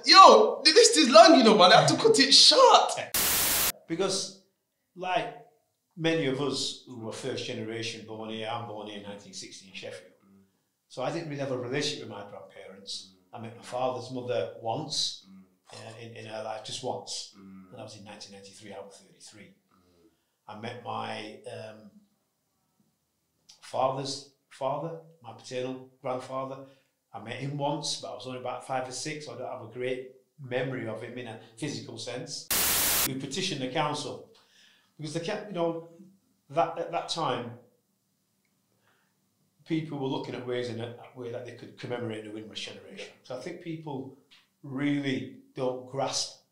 Yo, the list is long, you know, man. I have to cut it short. Because, like many of us who were first generation born here, I'm born here in 1960 in Sheffield. So I didn't really have a relationship with my grandparents. I met my father's mother once in her life, just once. And that was in 1993, I was 33. I met my father's father, my paternal grandfather. I met him once, but I was only about 5 or 6, so I don't have a great memory of him in a physical sense. We petitioned the council because you know, at that time, people were looking at ways that they could commemorate the Windrush generation. So I think people really don't grasp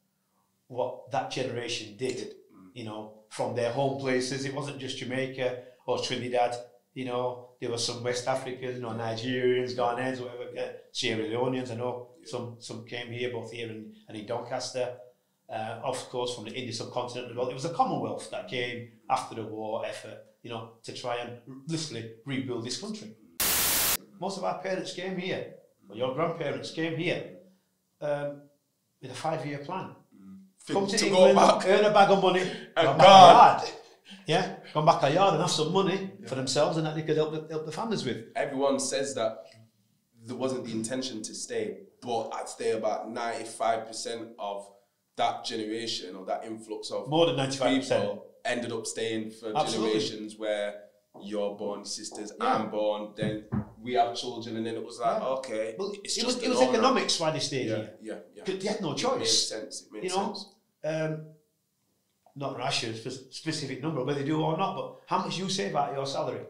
what that generation did, you know, from their home places. It wasn't just Jamaica or Trinidad, you know, there were some West Africans, you know, Nigerians, Ghanaians, whatever, Sierra Leoneans, I know some came here, both here and in Doncaster, of course from the Indian subcontinent as well. It was the Commonwealth that came after the war effort, you know, to try and literally rebuild this country. Most of our parents came here, or your grandparents came here, with a 5-year plan. Come to England, earn a bag of money, and God. Yeah, come back a yard and have some money for themselves and that they could help the families with. Everyone says that there wasn't the intention to stay, but I'd say about 95% of that generation or that influx of more than 95% people ended up staying for generations where you're born, sisters, I'm born, then we have children, and then it was like, okay, well, it's it just was economics why they stayed here. Yeah. They had no choice. It made sense. It made sense. Not that I should a specific number, whether they do or not, but how much you save out of your salary?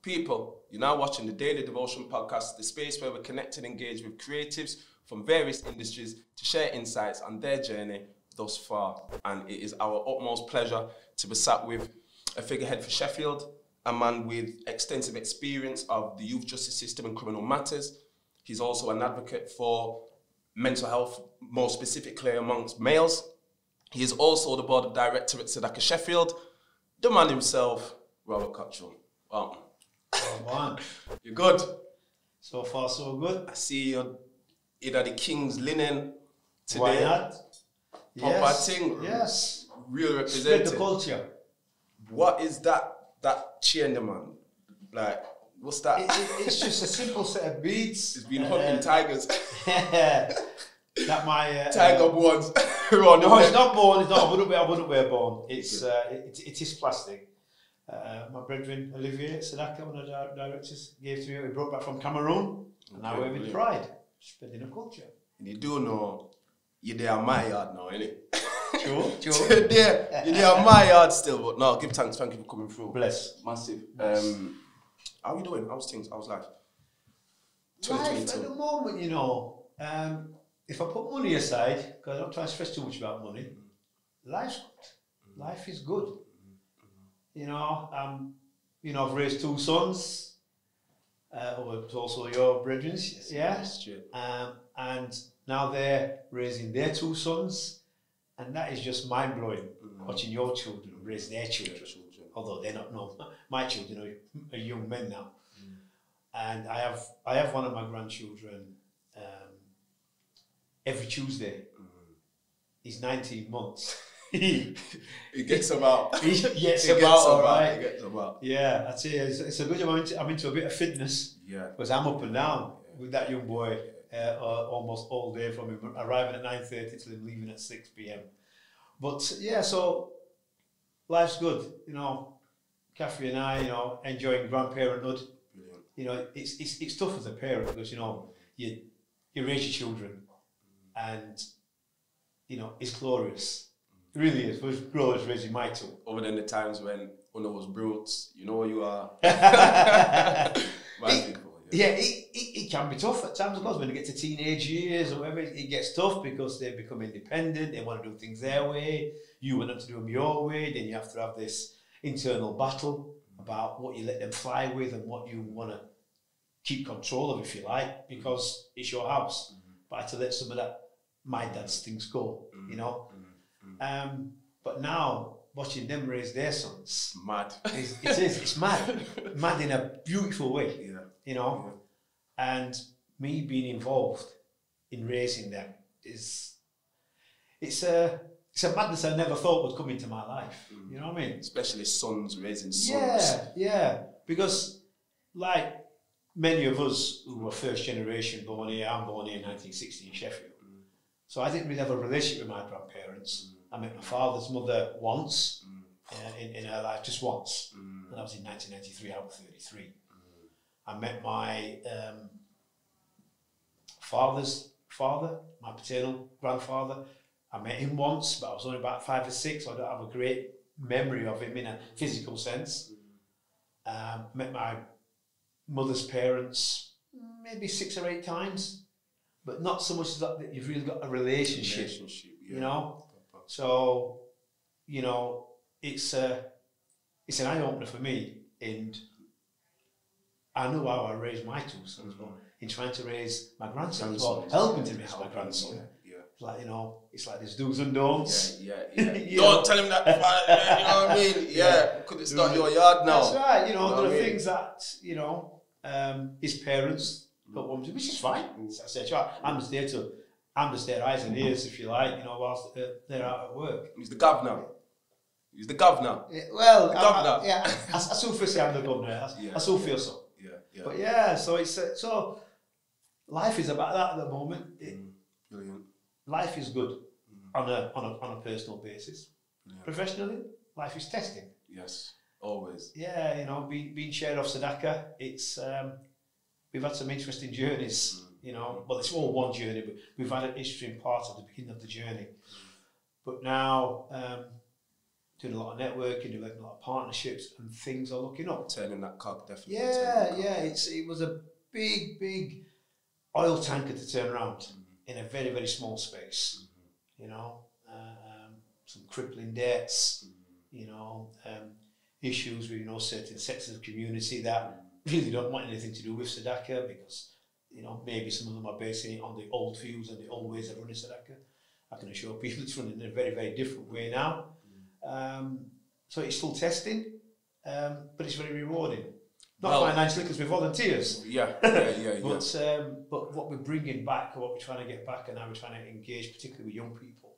People, you're now watching the Daily Devotion Podcast, the space where we connect and engage with creatives from various industries to share insights on their journey thus far. And it is our utmost pleasure to be sat with a figurehead for Sheffield, a man with extensive experience of the youth justice system and criminal matters. He's also an advocate for mental health, more specifically amongst males. He is also the board of director at Sedaka Sheffield. The man himself, Robert Cotterill. Wow. Oh, man. You're good. So far, so good. I see you're in the King's linen today. Why not? Proper thing. Yes. Real representative. Spread the culture. What is that chain, man? Like, what's that? It's just a simple set of beads. It's been hunting tigers. That my tiger bones. No, it's not bone. It's not. I wouldn't wear bone. It's it is plastic. My brethren Olivier Sedaka, one of the directors, gave to me. We brought back from Cameroon, and I wear with pride, spreading the culture. And you do know you're there at my yard now, innit? Sure. You're there at my yard still, but no, give thanks. Thank you for coming through. Bless. Massive. Bless. How are you doing? How's things? How's life? Life at the moment, you know, if I put money aside, because I don't try to stress too much about money, life's good. Life is good. You know, I've raised 2 sons, also your brethren, and now they're raising their 2 sons, and that is just mind-blowing, watching your children raise their children, although they're not, no, my children are young men now. And I have one of my grandchildren every Tuesday. He's 19 months. He gets about. He gets about. Yeah, I'd say it's a good job. I'm into a bit of fitness. Yeah. Because I'm up and down with that young boy almost all day, from him arriving at 9:30 till him leaving at 6 p.m. But yeah, so life's good. You know, Catherine and I, you know, enjoying grandparenthood. Brilliant. You know, it's tough as a parent because, you know, you raise your children, and you know it's glorious. It really is. It was glorious raising my 2. Other than the times when one of us brutes, you know you are. It can be tough at times, of course, when they get to teenage years or whatever. It gets tough because they become independent. They want to do things their way. You want them to do them your way. Then you have to have this internal battle about what you let them fly with and what you want to keep control of, if you like, because it's your house. But I had to let some of that my dad's things go, you know. But now watching them raise their sons. Mad. It's mad. Mad in a beautiful way. Yeah. You know? Yeah. And me being involved in raising them it's a madness I never thought would come into my life. You know what I mean? Especially sons, raising sons. Yeah. Because like many of us who were first generation born here, I'm born here in 1960 in Sheffield. So I didn't really have a relationship with my grandparents. I met my father's mother once in her life, just once. And that was in 1993, I was 33. I met my father's father, my paternal grandfather. I met him once, but I was only about 5 or 6, so I don't have a great memory of him in a physical sense. Met my mother's parents maybe 6 or 8 times, but not so much that you've really got a relationship. You know? So, you know, it's an eye-opener for me, and I know how I raised my 2 sons, but in trying to raise my grandson as well, helping to raise my grandson. Like, you know, it's like there's do's and don'ts. Yeah. Don't tell him that, you know what I mean? Yeah, could it start your yard now? That's right, you know, there are things that, you know, his parents don't want to do, which is fine. I said, I'm just their eyes and ears, if you like, you know, whilst they're out at work. He's the governor. Yeah, well, the governor. I still feel say I'm the governor. I still feel so. Yeah. But yeah, so it's so life is about that at the moment. Brilliant. Life is good on a personal basis. Professionally, life is testing. Yes, always. Yeah, you know, being shared off Sadaka, it's we've had some interesting journeys. You know, well, it's all one journey, but we've had an interesting part of the beginning of the journey. But now, doing a lot of networking, doing a lot of partnerships, and things are looking up. Turning that cog, definitely. Yeah. It was a big oil tanker to turn around in a very, very small space. You know, some crippling debts. You know, issues with, you know, certain sectors of the community that really don't want anything to do with Sadaka, because, you know, maybe some of them are basing it on the old views and the old ways of running Sadaka. I can assure people it's running in a very, very different way now. So it's still testing, but it's very rewarding. Not financially, because we're volunteers. Yeah. But what we're bringing back, or what we're trying to get back, and how we're trying to engage, particularly with young people.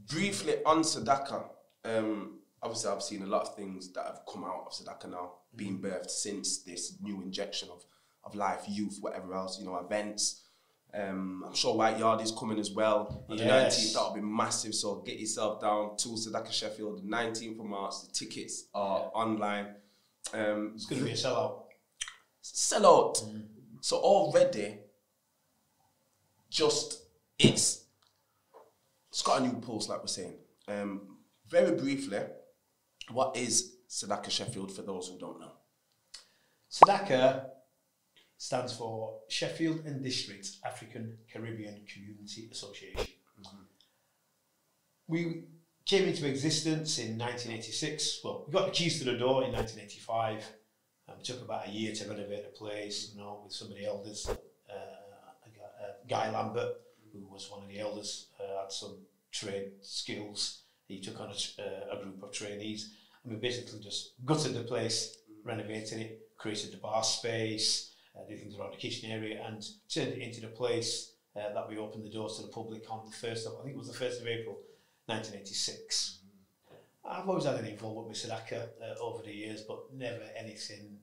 Briefly on Sadaka, obviously I've seen a lot of things that have come out of Sadaka now, being birthed since this new injection of life, youth, whatever else, you know, events. I'm sure White Yard is coming as well. On the 19th, that'll be massive, so get yourself down to Sadaka Sheffield, the 19th of March. The tickets are online. It's going to be a sellout. Sellout. So already, it's got a new pulse, like we're saying. Very briefly, what is Sadaka Sheffield for those who don't know? Sadaka stands for Sheffield and District African Caribbean Community Association. We came into existence in 1986. Well, we got the keys to the door in 1985. It took about a year to renovate the place, you know, with some of the elders. Guy Lambert, who was one of the elders, had some trade skills. He took on a group of trainees, and we basically just gutted the place, renovated it, created the bar space, did things around the kitchen area, and turned it into the place that we opened the doors to the public on the 1st of, I think it was the 1st of April, 1986. I've always had an involvement with Sadaka over the years, but never anything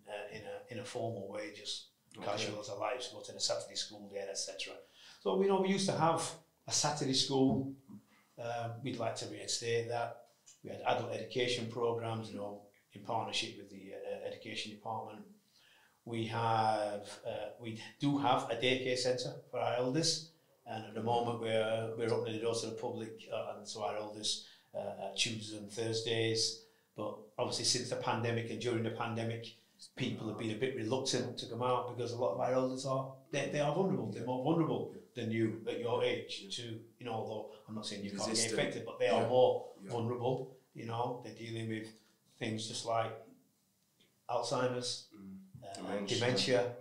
in a formal way, just casual as I like, to go to the Saturday school there, etc. So we used to have a Saturday school. We'd like to reinstate that. We had adult education programs, you know, in partnership with the education department. We do have a daycare centre for our elders, and at the moment we're opening the doors to the public and to our elders Tuesdays and Thursdays. But obviously since the pandemic and during the pandemic, people have been a bit reluctant to come out, because a lot of our elders they are vulnerable. They're more vulnerable than you at your age to, you know, although I'm not saying you can't get affected, but they are more vulnerable. You know, they're dealing with things just like Alzheimer's, dementia,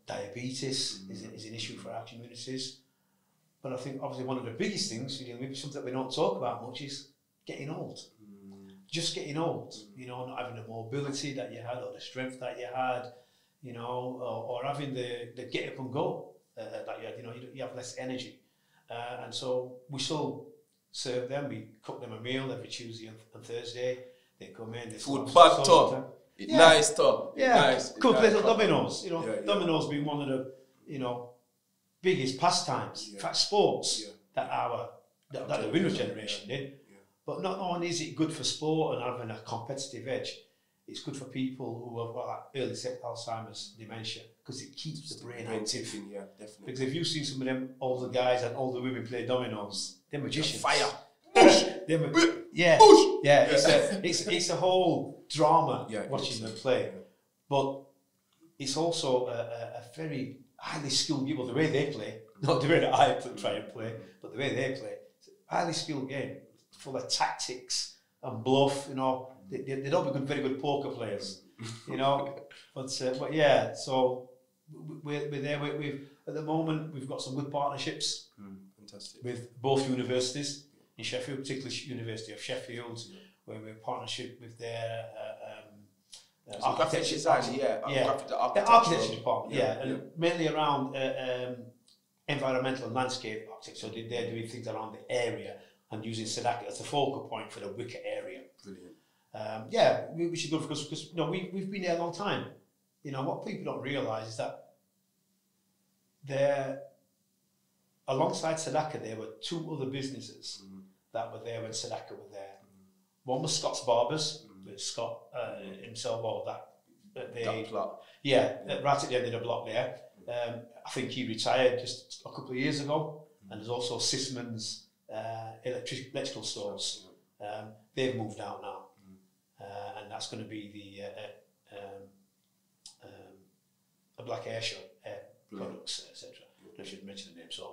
diabetes is an issue for our communities. But I think obviously one of the biggest things, maybe something that we don't talk about much, is getting old. Just getting old, not having the mobility that you had or the strength that you had, or having the get up and go that you had, you have less energy. And so we still serve them. We cook them a meal every Tuesday and Thursday. They come in. They food bad tough. Nice tough. Yeah. Nice. Cook little Dominoes. Yeah. Dominoes being one of the, biggest pastimes. In fact, sports that the Windrush generation did. Yeah. But not only is it good for sport and having a competitive edge, it's good for people who have got that early Alzheimer's, dementia, because it keeps the brain active. Yeah, definitely. Because if you've seen some of them older guys and older women play dominoes, they're magicians. Fire. Yeah. It's a whole drama watching them play. Yeah. But it's also a very highly skilled people. The way they play, not the way that I try and play, but the way they play, it's a highly skilled game, full of tactics and bluff. They'd all be very good poker players. But yeah. So we're there. We've at the moment we've got some good partnerships. Fantastic. With both universities in Sheffield, particularly University of Sheffield, where we're in partnership with their architecture architecture department, and mainly around environmental and landscape architecture. So they're doing things around the area and using Sedaka as a focal point for the Wicker area. Brilliant. We should go because we've been there a long time. What people don't realise is that alongside Sedaka, there were two other businesses that were there when Sedaka were there. One was Scott's Barbers, with Scott himself, or that plot. Right at the end of the block there. I think he retired just a couple of years ago. And there's also Sisman's electrical stores. They've moved out now, and that's going to be the Black Air Show products, etc. I should mention the name, so I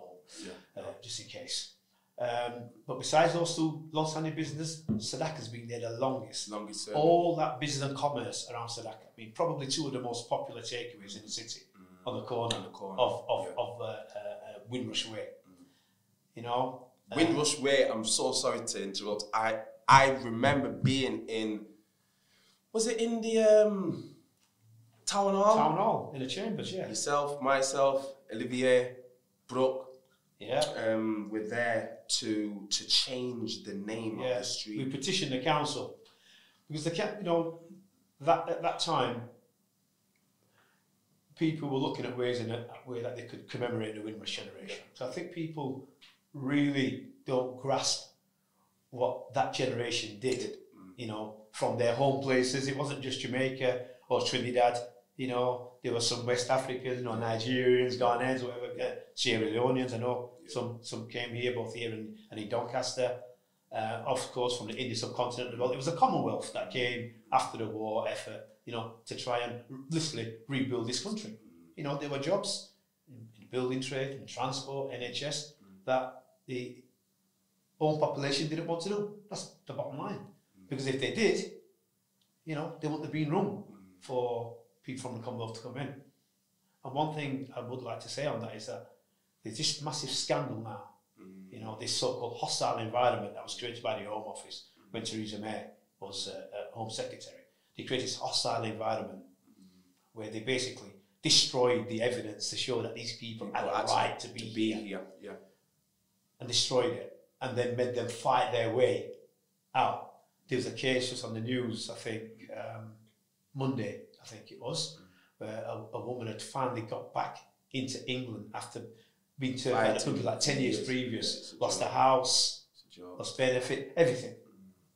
won't, just in case. But besides those two long-standing businesses, Sedaka's been there the longest. All that business and commerce around Sedaka. I mean, probably two of the most popular takeaways in the city, on the corner of Windrush Way. Windrush Way. I'm so sorry to interrupt. I remember being in. Was it in the Town Hall? Town Hall in the chambers, yeah. Yourself, myself, Olivier, Brooke. Yeah. We're there to change the name of the street. We petitioned the council because at that time people were looking at ways that they could commemorate the Windrush generation. So I think people really don't grasp what that generation did. From their home places. It wasn't just Jamaica or Trinidad. There were some West Africans, Nigerians, Ghanaians, whatever, Sierra Leoneans. I know some came here, both here and in Doncaster. Of course, from the Indian subcontinent as well. It was a Commonwealth that came after the war effort, to try and literally rebuild this country. There were jobs in building trade, in transport, NHS, that the own population didn't want to do. That's the bottom line. Because if they did, there wouldn't have been room for people from the Commonwealth to come in. And one thing I would like to say on that is that there's this massive scandal now, this so-called hostile environment that was created by the Home Office when Theresa May was Home Secretary. They created this hostile environment where they basically destroyed the evidence to show that these people had a right to be here. And destroyed it, and then made them fight their way out. There was a case just on the news, I think, Monday, I think it was, where a woman had finally got back into England after being turned out to like 10 years previous, lost her house, lost benefit, everything.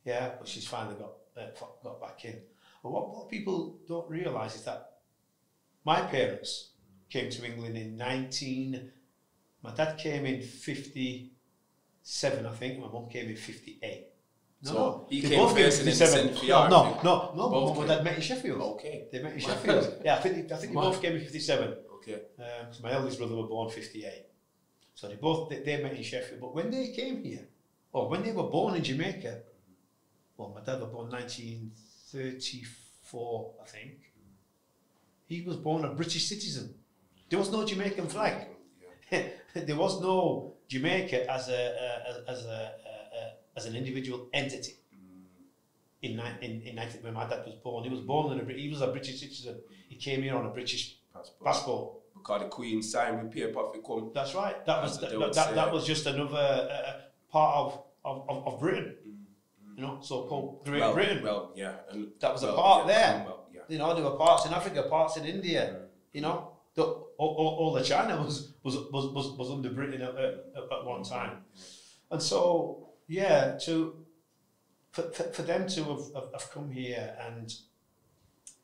But she's finally got back in. But what people don't realise is that my parents came to England in my dad came in 57, I think, my mum came in 58. So he came first and then CNPR. No, my dad met in Sheffield. Okay. They met in Sheffield. I think they both came in 57. Okay. So my eldest brother was born 58. So they met in Sheffield. But when they came here, or when they were born in Jamaica, well, my dad was born 1934, I think. He was born a British citizen. There was no Jamaican flag. there was no Jamaica as an individual entity. In 19, when my dad was born, he was a British citizen. He came here on a British passport. Because the Queen signed with paper if it come. That's right. That was just another part of Britain. You know, so-called Great Britain. Well, yeah. And that was a part there. Yeah. You know, there were parts in Africa, parts in India. You know, all the China was under Britain at one time. And so, yeah, for them to have come here and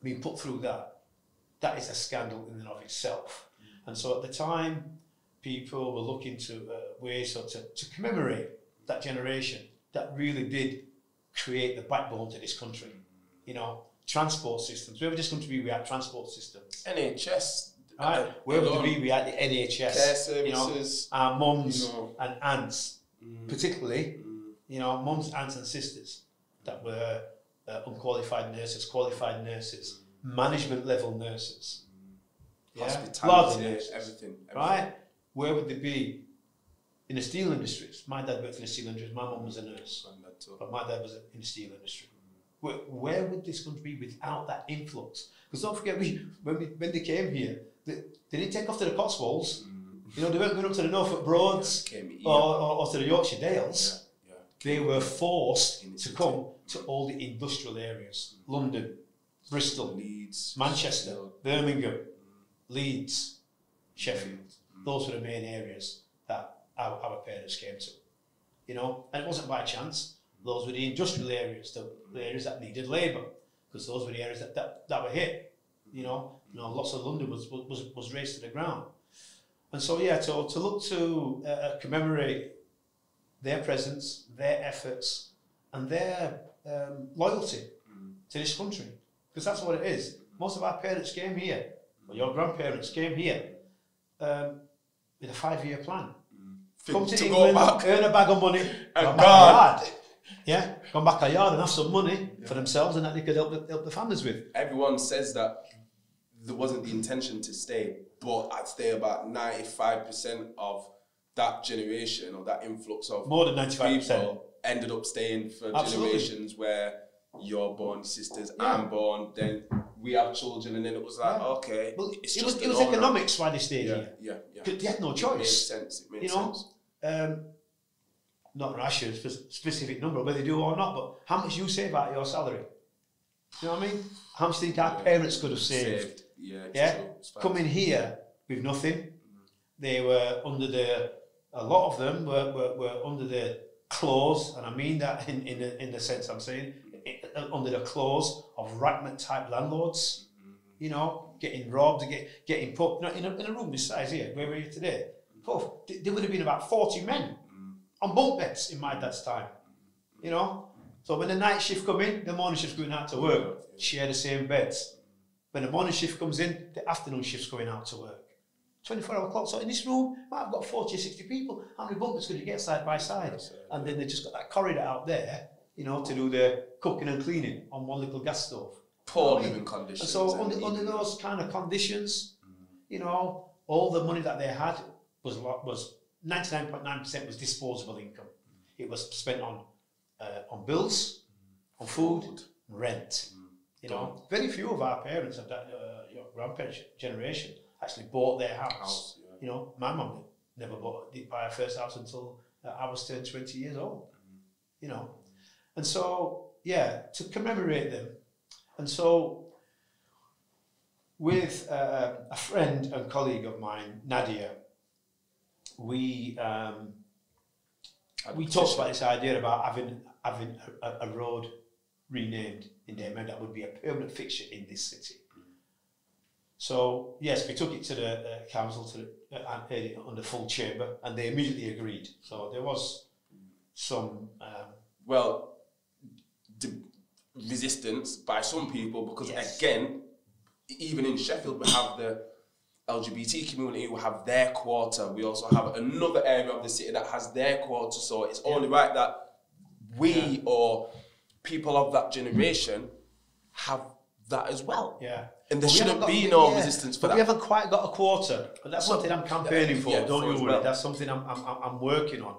been put through that is a scandal in and of itself. And so at the time, people were looking to ways to commemorate that generation that really did create the backbone to this country. You know, transport systems. Where would this country be? We had transport systems. NHS. Right. Where would we be? We had the NHS. Care services. You know, our mums and aunts, particularly. You know, mums, aunts, and sisters that were unqualified nurses, qualified nurses, management level nurses, hospitality, everything. Right? Where would they be? In the steel industries. My dad worked in the steel industries. My mum was a nurse, but my dad was in the steel industry. Where would this country be without that influx? Because don't forget, when they came here, they didn't take off to the Cotswolds. You know, they weren't going up to the Norfolk Broads or to the Yorkshire Dales. They were forced to come to all the industrial areas. London, Bristol, Leeds, Manchester, Birmingham, Leeds, Sheffield. Those were the main areas that our parents came to. You know, and it wasn't by chance. Those were the industrial areas, the areas that needed labour, because those were the areas that were hit. You know, lots of London was razed to the ground. And so, yeah, to look to commemorate their presence, their efforts, and their loyalty to this country. Because that's what it is. Most of our parents came here, or your grandparents came here, with a 5-year plan. Come to England, earn a bag of money, go back a yard. Yeah, go back a yard and have some money for themselves and that they could help the families with. Everyone says that there wasn't the intention to stay, but I'd say about 95% of that generation or that influx of more than 95% people ended up staying for generations where you're born, sisters, I'm born, then we have children, and then it was like, okay, well, it's it was economics why they stayed here. Yeah. They had no choice. It made sense. Not rash a specific number, whether they do or not, but how much you save out of your salary? You know what I mean? How much do you think our parents could have saved? Yeah. Coming here with nothing. They were under a lot of them were under the claws, and I mean that in the sense I'm saying, under the claws of rackment type landlords, you know, getting robbed, getting put, you know, in a room this size here, where we're here today. There would have been about 40 men on bunk beds in my dad's time, you know. So when the night shift come in, the morning shift's going out to work, share the same beds. When the morning shift comes in, the afternoon shift's going out to work. 24-hour clock. So in this room, I've got 40 or 60 people. How many bunk beds could you get side by side? And then they just got that corridor out there, you know, to do the cooking and cleaning on one little gas stove. Poor living conditions. And so under those kind of conditions, you know, all the money that they had was 99.9% was disposable income. It was spent on bills, on food, rent. You know, very few of our parents of that your grandparents' generation actually bought their house. You know, my mum never did buy her first house until I was turned 20 years old. You know, and so to commemorate them, and so with a friend and colleague of mine, Nadia, we talked about this idea about having a road renamed in their memory that would be a permanent fixture in this city. So yes, we took it to the council and heard it on the full chamber, and they immediately agreed. So there was some resistance by some people because again, even in Sheffield, we have the LGBT community who have their quarter. We also have another area of the city that has their quarter. So it's only right that we or people of that generation have that as well. Yeah. And there But we shouldn't haven't be got- no yeah, resistance for but that. we haven't quite got a quarter. But that's So- something I'm campaigning for. yeah, Don't for you as worry. well. That's something I'm working on.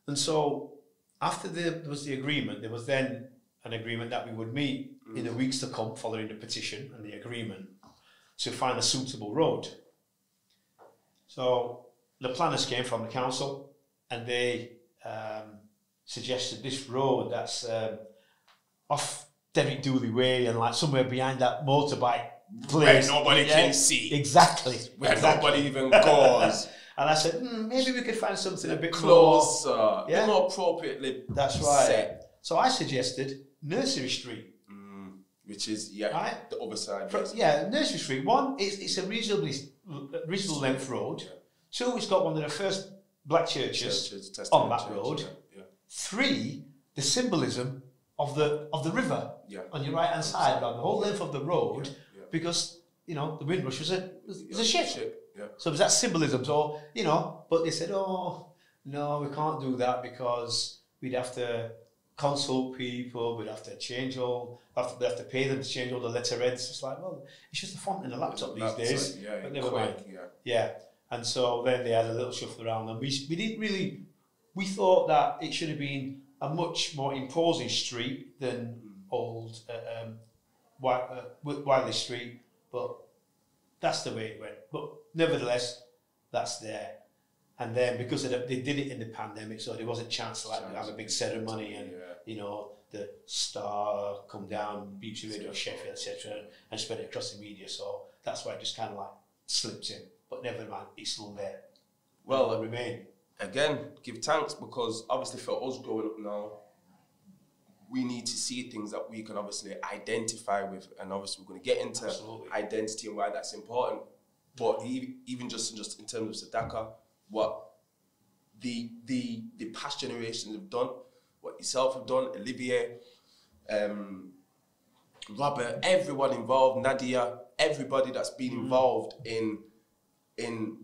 And so after there was the agreement, there was then an agreement that we would meet in the weeks to come following the petition and the agreement to find a suitable road. So the planners came from the council and they suggested this road that's off Derek Dooley Way and like somewhere behind that motorbike place. Where nobody can see. Exactly. Where nobody even goes. And I said, maybe we could find something a bit Closer, more. a bit more appropriately That's right. set. So I suggested Nursery Street. Which is, Right. the other side. Yeah, Nursery Street. One, it's a reasonable length road. Yeah. Two, it's got one of the first black churches Testament on that church, road. yeah. Three, the symbolism of the river on your right hand side, on the whole length of the road, because the Windrush was a ship. Yeah. So there's that symbolism. So but they said, oh no, we can't do that because we'd have to consult people, we'd have to change we'd have to pay them to change all the letterheads. It's like, well, it's just a font in a laptop these days. But never mind. Yeah. And so then they had a little shuffle around, and we didn't really. We thought that it should have been a much more imposing street than old Wiley Street, but that's the way it went. But nevertheless, that's there. And then because they did it in the pandemic, so there wasn't a chance to have a big ceremony and the star come down, BBC Radio Sheffield, etc., and spread it across the media. So that's why it just kind of like slipped in. But never mind, it's still there. Well, it'll remain. Again, give thanks, because obviously for us growing up now, we need to see things that we can obviously identify with, and obviously we're going to get into identity and why that's important. But even just in terms of Sadaka, what the past generations have done, what yourself have done, Olivier, Robert, everyone involved, Nadia, everybody that's been involved in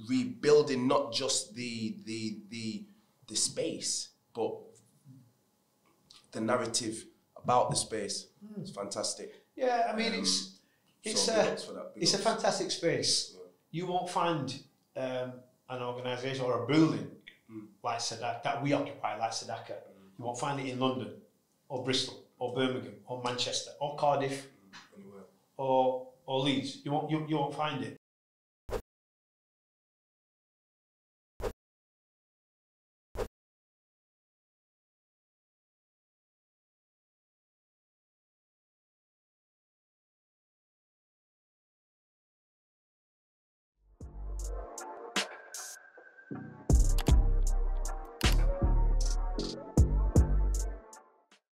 rebuilding not just the space, but the narrative about the space. It's fantastic. Yeah, I mean it's a fantastic space. Yeah. You won't find an organisation or a building like Sadaka that we occupy, like Sadaka. You won't find it in London or Bristol or Birmingham or Manchester or Cardiff or Leeds. You won't find it.